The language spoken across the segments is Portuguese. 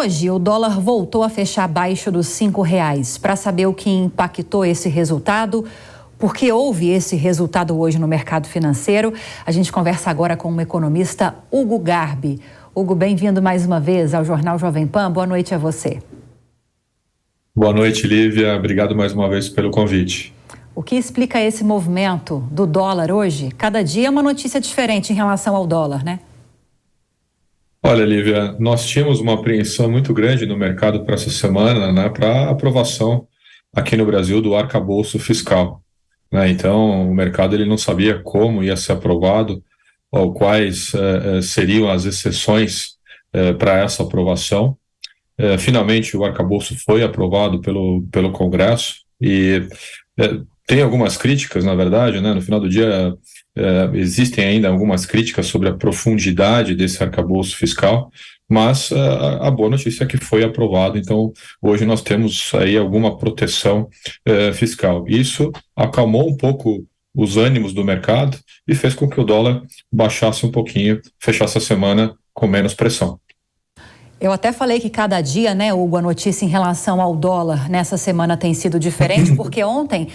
Hoje, o dólar voltou a fechar abaixo dos R$ 5. Para saber o que impactou esse resultado, por que houve esse resultado hoje no mercado financeiro, a gente conversa agora com o economista Hugo Garbi. Hugo, bem-vindo mais uma vez ao Jornal Jovem Pan. Boa noite a você. Boa noite, Lívia. Obrigado mais uma vez pelo convite. O que explica esse movimento do dólar hoje? Cada dia é uma notícia diferente em relação ao dólar, né? Olha, Lívia, nós tínhamos uma apreensão muito grande no mercado para essa semana, né, para aprovação aqui no Brasil do arcabouço fiscal, né? Então, o mercado ele não sabia como ia ser aprovado ou quais seriam as exceções para essa aprovação. Finalmente, o arcabouço foi aprovado pelo Congresso e tem algumas críticas, na verdade, né? No final do dia, existem ainda algumas críticas sobre a profundidade desse arcabouço fiscal, mas a boa notícia é que foi aprovado, então hoje nós temos aí alguma proteção fiscal. Isso acalmou um pouco os ânimos do mercado e fez com que o dólar baixasse um pouquinho, fechasse a semana com menos pressão. Eu até falei que cada dia, né, Hugo, a notícia em relação ao dólar nessa semana tem sido diferente, porque ontem,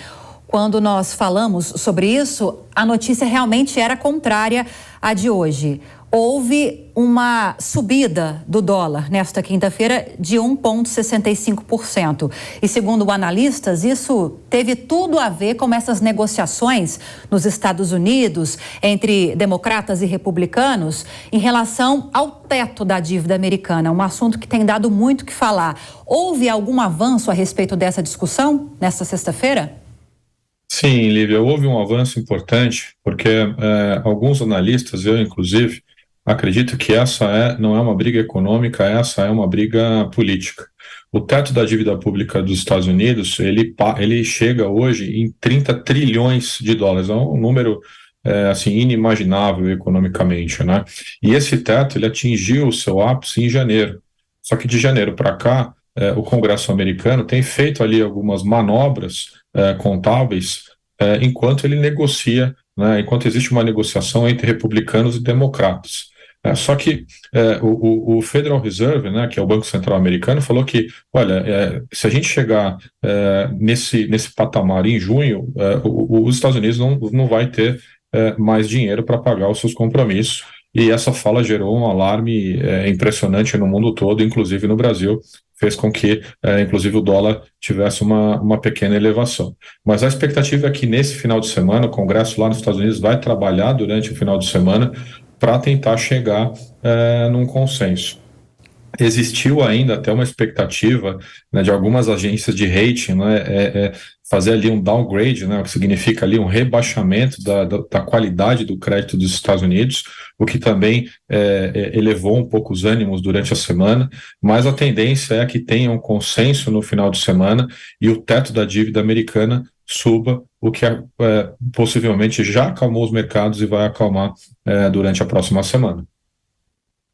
quando nós falamos sobre isso, a notícia realmente era contrária à de hoje. Houve uma subida do dólar nesta quinta-feira de 1,65%. E segundo analistas, isso teve tudo a ver com essas negociações nos Estados Unidos entre democratas e republicanos em relação ao teto da dívida americana, um assunto que tem dado muito o que falar. Houve algum avanço a respeito dessa discussão nesta sexta-feira? Sim, Lívia, houve um avanço importante, porque alguns analistas, eu inclusive, acredito que essa não é uma briga econômica, essa é uma briga política. O teto da dívida pública dos Estados Unidos, ele chega hoje em 30 trilhões de dólares, é um número assim, inimaginável economicamente, né? E esse teto, ele atingiu o seu ápice em janeiro. Só que de janeiro para cá, o Congresso americano tem feito ali algumas manobras contábeis enquanto ele negocia, né, enquanto existe uma negociação entre republicanos e democratas. Só que o Federal Reserve, né, que é o Banco Central americano, falou que, olha, se a gente chegar nesse patamar em junho, os Estados Unidos não vai ter mais dinheiro para pagar os seus compromissos. E essa fala gerou um alarme impressionante no mundo todo, inclusive no Brasil, fez com que, inclusive, o dólar tivesse uma pequena elevação. Mas a expectativa é que nesse final de semana, o Congresso lá nos Estados Unidos vai trabalhar durante o final de semana para tentar chegar num consenso. Existiu ainda até uma expectativa, né, de algumas agências de rating, né, fazer ali um downgrade, né, o que significa ali um rebaixamento da qualidade do crédito dos Estados Unidos, o que também elevou um pouco os ânimos durante a semana, mas a tendência é que tenha um consenso no final de semana e o teto da dívida americana suba, o que possivelmente já acalmou os mercados e vai acalmar durante a próxima semana.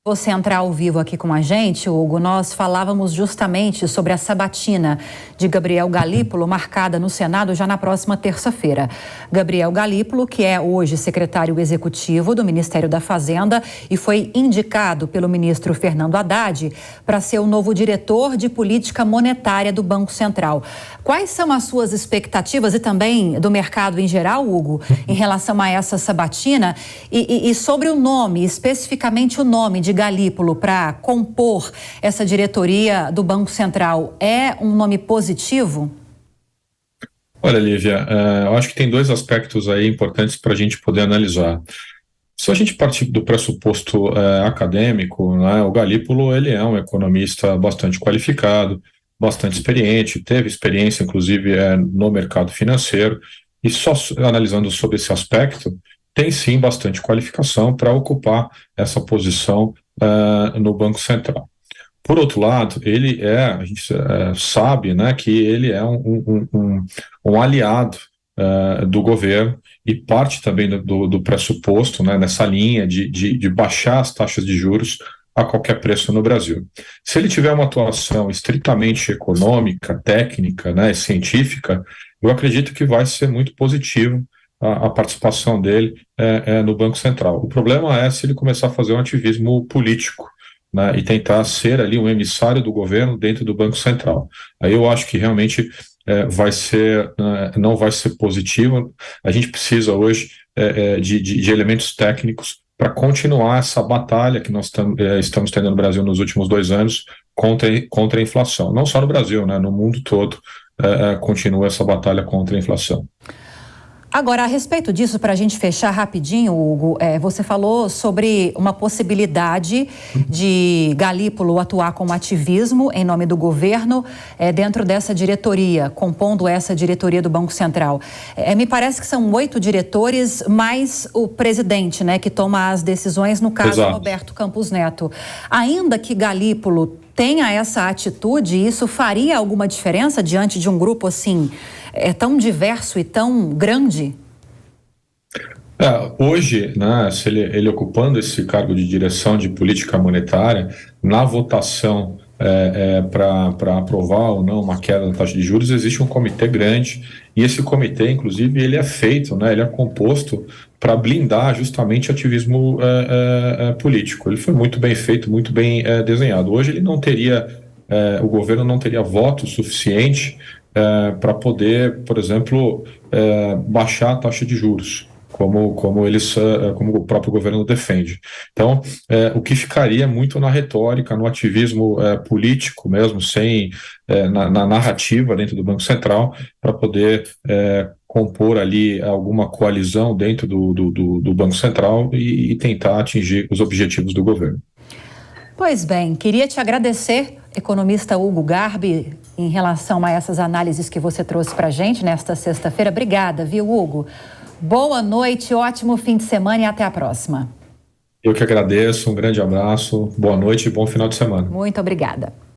Você entrar ao vivo aqui com a gente, Hugo, nós falávamos justamente sobre a sabatina de Gabriel Galípolo, marcada no Senado já na próxima terça-feira. Gabriel Galípolo, que é hoje secretário executivo do Ministério da Fazenda e foi indicado pelo ministro Fernando Haddad para ser o novo diretor de política monetária do Banco Central. Quais são as suas expectativas e também do mercado em geral, Hugo, em relação a essa sabatina e sobre o nome, especificamente o nome de Galípolo para compor essa diretoria do Banco Central, é um nome positivo? Olha, Lívia, eu acho que tem dois aspectos aí importantes para a gente poder analisar. Se a gente partir do pressuposto acadêmico, né, o Galípolo ele é um economista bastante qualificado, bastante experiente, teve experiência inclusive no mercado financeiro, e só analisando sobre esse aspecto, tem sim bastante qualificação para ocupar essa posição no Banco Central. Por outro lado, a gente sabe, né, que ele é um aliado do governo e parte também do pressuposto, né, nessa linha de baixar as taxas de juros a qualquer preço no Brasil. Se ele tiver uma atuação estritamente econômica, técnica, né, científica, eu acredito que vai ser muito positivo a participação dele no Banco Central. O problema é se ele começar a fazer um ativismo político, né, e tentar ser ali um emissário do governo dentro do Banco Central. Aí eu acho que realmente não vai ser positivo. A gente precisa hoje de elementos técnicos para continuar essa batalha que nós estamos tendo no Brasil nos últimos 2 anos contra a inflação. Não só no Brasil, né, no mundo todo continua essa batalha contra a inflação. Agora, a respeito disso, para a gente fechar rapidinho, Hugo, você falou sobre uma possibilidade de Galípolo atuar como ativismo em nome do governo dentro dessa diretoria, compondo essa diretoria do Banco Central. Me parece que são 8 diretores, mais o presidente, né, que toma as decisões, no caso, Exato. Roberto Campos Neto. Ainda que Galípolo tenha essa atitude, isso faria alguma diferença diante de um grupo assim tão diverso e tão grande? Hoje, né, se ele ocupando esse cargo de direção de política monetária, na votação para aprovar ou não uma queda da taxa de juros, existe um comitê grande, e esse comitê, inclusive, ele é feito, né, ele é composto para blindar justamente ativismo político. Ele foi muito bem feito, muito bem desenhado. Hoje ele não teria, o governo não teria voto suficiente para poder, por exemplo, baixar a taxa de juros, como o próprio governo defende. Então, o que ficaria muito na retórica, no ativismo político mesmo, na narrativa dentro do Banco Central, para poder compor ali alguma coalizão dentro do Banco Central e tentar atingir os objetivos do governo. Pois bem, queria te agradecer, economista Hugo Garbi, em relação a essas análises que você trouxe para a gente nesta sexta-feira. Obrigada, viu, Hugo? Boa noite, ótimo fim de semana e até a próxima. Eu que agradeço, um grande abraço, boa noite e bom final de semana. Muito obrigada.